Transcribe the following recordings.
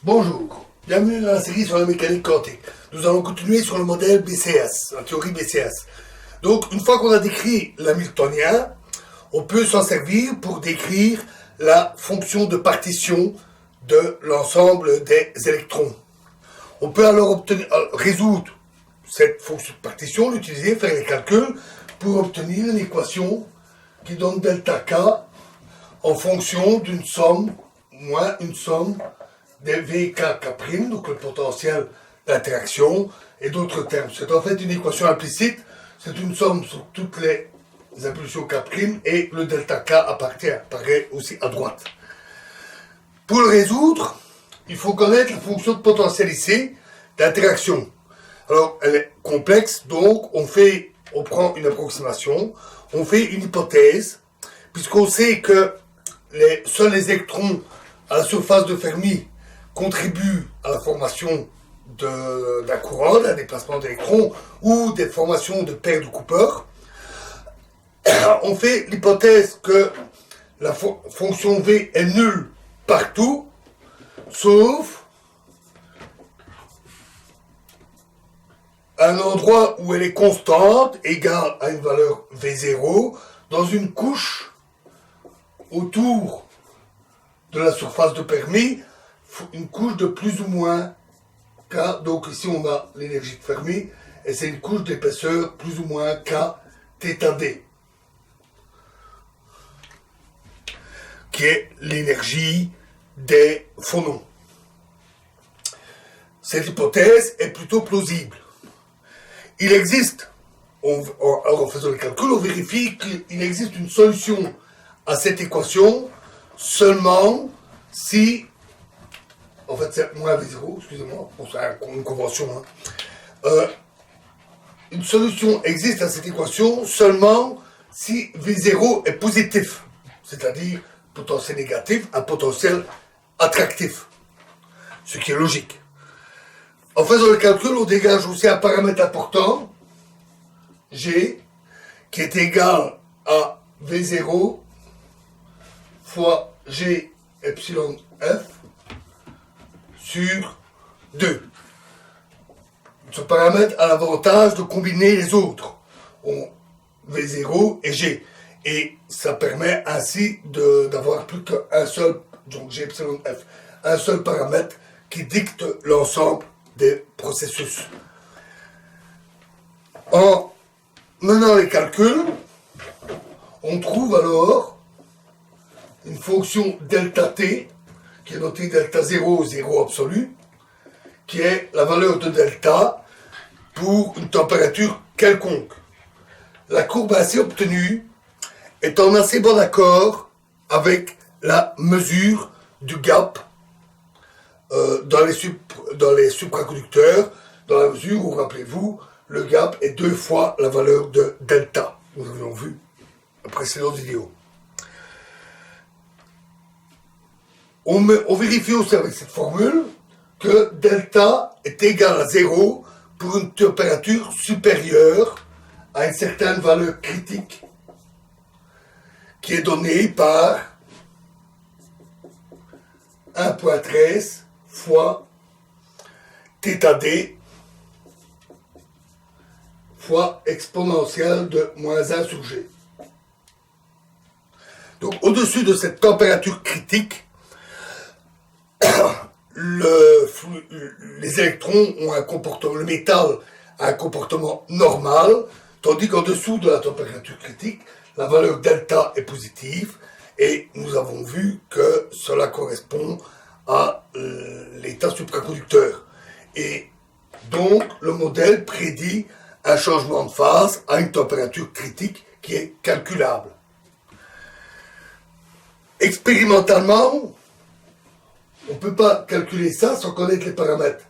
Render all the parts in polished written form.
Bonjour, bienvenue dans la série sur la mécanique quantique. Nous allons continuer sur le modèle BCS, la théorie BCS. Donc, une fois qu'on a décrit l'hamiltonien, on peut s'en servir pour décrire la fonction de partition de l'ensemble des électrons. On peut alors résoudre cette fonction de partition, l'utiliser, faire les calculs pour obtenir une équation qui donne delta K en fonction d'une somme moins une somme des VKK', donc le potentiel d'interaction, et d'autres termes. C'est en fait une équation implicite, c'est une somme sur toutes les impulsions K' et le delta K apparaît aussi à droite. Pour le résoudre, il faut connaître la fonction de potentiel ici d'interaction. Alors, elle est complexe, donc on prend une approximation, on fait une hypothèse, puisqu'on sait que seuls les électrons à la surface de Fermi contribuent à la formation d'un courant, d'un déplacement d'électrons ou des formations de paires de Cooper. On fait l'hypothèse que la fonction V est nulle partout, sauf un endroit où elle est constante, égale à une valeur V0, dans une couche autour de la surface de Fermi, une couche de plus ou moins K. Donc ici on a l'énergie de Fermi, et c'est une couche d'épaisseur plus ou moins K θd, qui est l'énergie des phonons. Cette hypothèse est plutôt plausible. Il existe, alors en faisant le calcul, on vérifie qu'il existe une solution à cette équation seulement si, en fait c'est moins V0, excusez-moi, c'est une convention, une solution existe à cette équation seulement si V0 est positif, c'est-à-dire potentiel négatif, un potentiel attractif, ce qui est logique. En faisant le calcul, on dégage aussi un paramètre important, G, qui est égal à V0 fois G epsilon F sur 2. Ce paramètre a l'avantage de combiner les autres, V0 et G. Et ça permet ainsi d'avoir plus qu'un seul, donc G epsilon F, un seul paramètre qui dicte l'ensemble des processus. En menant les calculs, on trouve alors une fonction delta t, qui est notée delta 0, 0 absolu, qui est la valeur de delta pour une température quelconque. La courbe ainsi obtenue est en assez bon accord avec la mesure du gap dans les supraconducteurs, dans la mesure où, rappelez-vous, le gap est 2 fois la valeur de delta. Nous avions vu la précédente vidéo. On vérifie aussi avec cette formule que delta est égal à 0 pour une température supérieure à une certaine valeur critique qui est donnée par 1.13 fois θd fois exponentielle de moins 1 sur G. Donc au-dessus de cette température critique, les électrons ont un comportement, le métal a un comportement normal, tandis qu'en dessous de la température critique, la valeur delta est positive, et nous avons vu que cela correspond à l'état supraconducteur. Et donc, le modèle prédit un changement de phase à une température critique qui est calculable. Expérimentalement, on ne peut pas calculer ça sans connaître les paramètres.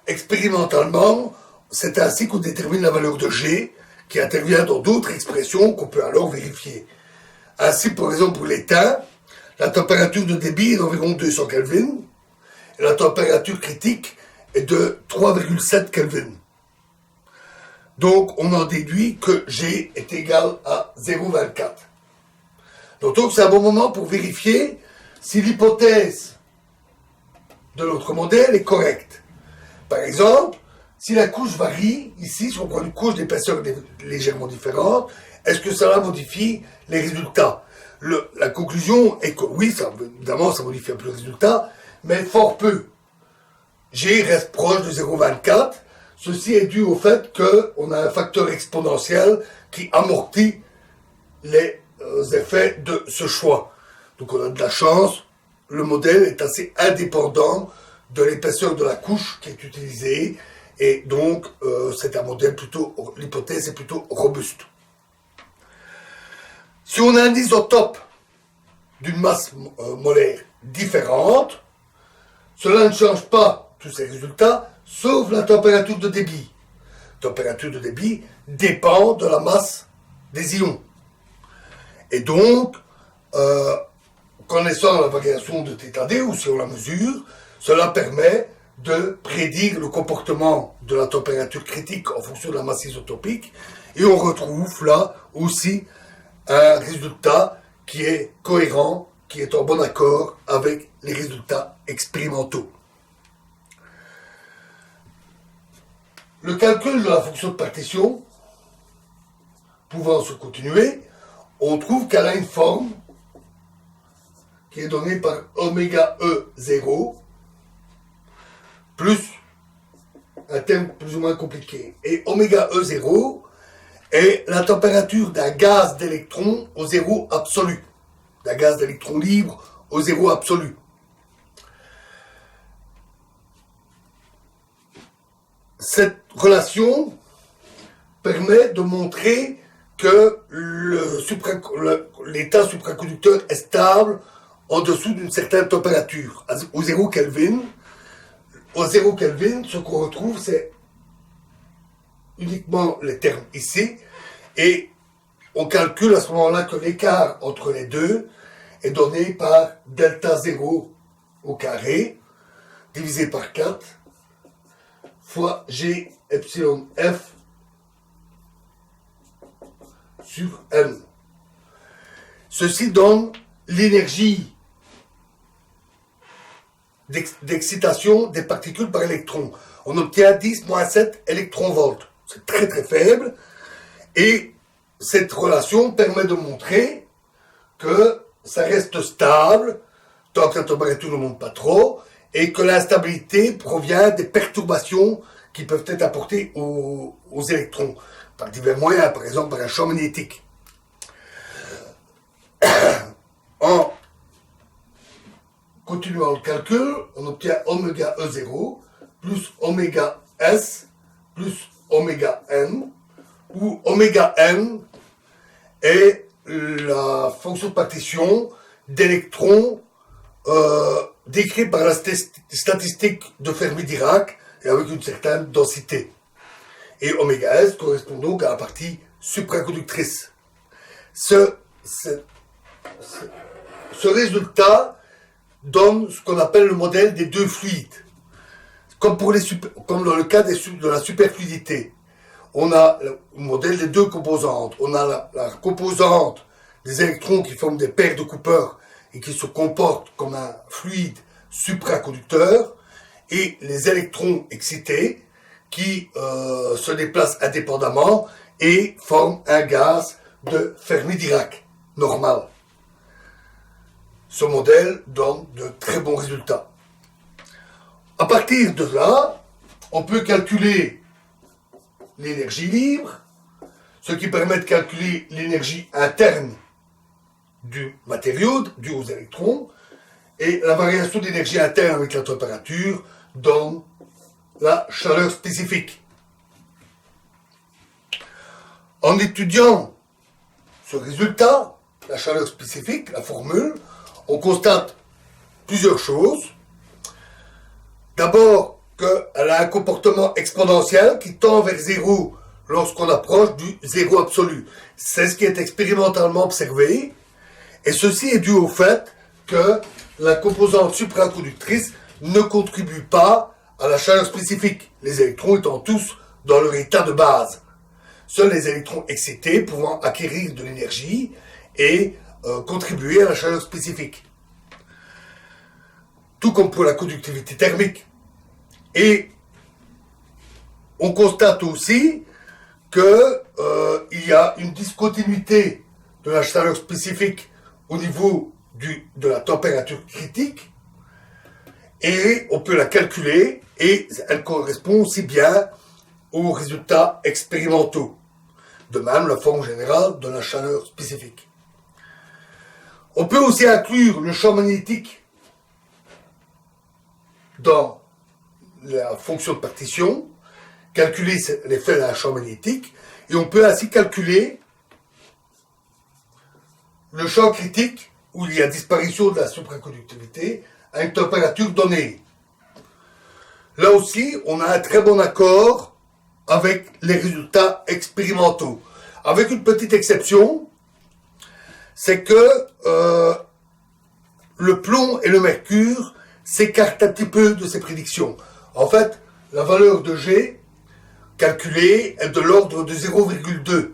Expérimentalement, c'est ainsi qu'on détermine la valeur de G, qui intervient dans d'autres expressions qu'on peut alors vérifier. Ainsi, par exemple, pour l'étain, la température de débit est d'environ 200 Kelvin, et la température critique est de 3,7 Kelvin. Donc, on en déduit que G est égal à 0,24. Donc, c'est un bon moment pour vérifier si l'hypothèse de notre modèle est correcte. Par exemple, si la couche varie, ici, si on prend une couche d'épaisseur légèrement différente, est-ce que cela modifie les résultats? La conclusion est que oui, évidemment, ça modifie un peu le résultat, mais fort peu. G reste proche de 0,24. Ceci est dû au fait qu'on a un facteur exponentiel qui amortit les effets de ce choix. Donc on a de la chance, le modèle est assez indépendant de l'épaisseur de la couche qui est utilisée, et donc c'est un modèle plutôt, l'hypothèse est plutôt robuste. Si on a un isotope d'une masse molaire différente, cela ne change pas tous ces résultats, sauf la température de débit. La température de débit dépend de la masse des ions. Et donc, connaissant la variation de θD, ou si on la mesure, cela permet de prédire le comportement de la température critique en fonction de la masse isotopique, et on retrouve là aussi un résultat qui est cohérent, qui est en bon accord avec les résultats expérimentaux. Le calcul de la fonction de partition, pouvant se continuer, on trouve qu'elle a une forme qui est donnée par oméga E0 plus un terme plus ou moins compliqué. Et oméga E0 est la température d'un gaz d'électrons au zéro absolu, d'un gaz d'électrons libre au zéro absolu. Cette relation permet de montrer que l'état supraconducteur est stable en dessous d'une certaine température, au 0 Kelvin. Au 0 Kelvin, ce qu'on retrouve, c'est uniquement les termes ici, et on calcule à ce moment-là que l'écart entre les deux est donné par delta 0 au carré, divisé par 4, fois G epsilon F sur M. Ceci donne l'énergie d'excitation des particules par électron. On obtient 10-7 électronvolts. C'est très très faible. Et cette relation permet de montrer que ça reste stable tant que la température ne monte pas trop, et que l'instabilité provient des perturbations qui peuvent être apportées aux électrons par divers moyens, par exemple par un champ magnétique. En continuant le calcul, on obtient oméga E0 plus oméga S plus oméga N, où oméga N est la fonction de partition d'électrons décrite par la statistique de Fermi-Dirac et avec une certaine densité. Et oméga S correspond donc à la partie supraconductrice. Ce résultat donne ce qu'on appelle le modèle des deux fluides. Comme dans le cas de la superfluidité. On a le modèle des deux composantes. On a la composante des électrons qui forment des paires de Cooper et qui se comportent comme un fluide supraconducteur, et les électrons excités qui se déplacent indépendamment et forment un gaz de Fermi-Dirac normal. Ce modèle donne de très bons résultats. À partir de là, on peut calculer l'énergie libre, ce qui permet de calculer l'énergie interne du matériau, due aux électrons, et la variation d'énergie interne avec la température donne la chaleur spécifique. En étudiant ce résultat, la chaleur spécifique, la formule, on constate plusieurs choses. D'abord, qu'elle a un comportement exponentiel qui tend vers zéro lorsqu'on approche du zéro absolu. C'est ce qui est expérimentalement observé, et ceci est dû au fait que la composante supraconductrice ne contribue pas à la chaleur spécifique, les électrons étant tous dans leur état de base. Seuls les électrons excités pouvant acquérir de l'énergie et contribuer à la chaleur spécifique. tout comme pour la conductivité thermique. Et on constate aussi que il y a une discontinuité de la chaleur spécifique au niveau de la température critique, et on peut la calculer, et elle correspond aussi bien aux résultats expérimentaux. De même, la forme générale de la chaleur spécifique. On peut aussi inclure le champ magnétique dans la fonction de partition, calculer l'effet d'un champ magnétique, et on peut ainsi calculer le champ critique où il y a disparition de la supraconductivité à une température donnée. Là aussi, on a un très bon accord avec les résultats expérimentaux. Avec une petite exception, c'est que le plomb et le mercure s'écartent un petit peu de ces prédictions. En fait, la valeur de G calculée est de l'ordre de 0,2.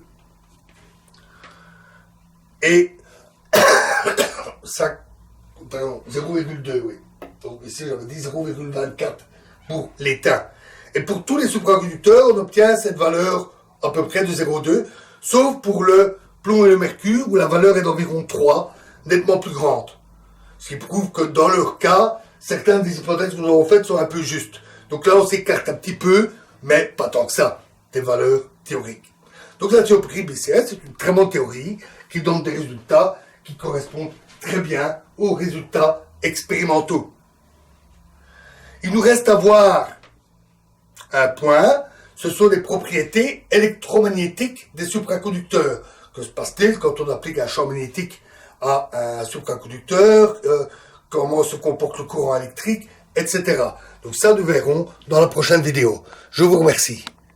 Et ça, pardon, 0,2, oui. Donc ici, j'avais dit 0,24 pour l'étain. Et pour tous les supraconducteurs, on obtient cette valeur à peu près de 0,2, sauf pour le plomb et le mercure, où la valeur est d'environ 3, nettement plus grande. Ce qui prouve que dans leur cas, certaines des hypothèses que nous avons faites sont un peu justes. Donc là, on s'écarte un petit peu, mais pas tant que ça, des valeurs théoriques. Donc la théorie BCS, c'est une très bonne théorie qui donne des résultats qui correspondent très bien aux résultats expérimentaux. Il nous reste à voir un point, ce sont les propriétés électromagnétiques des supraconducteurs. Que se passe-t-il quand on applique un champ magnétique à un supraconducteur, comment se comporte le courant électrique, etc. Donc ça, nous verrons dans la prochaine vidéo. Je vous remercie.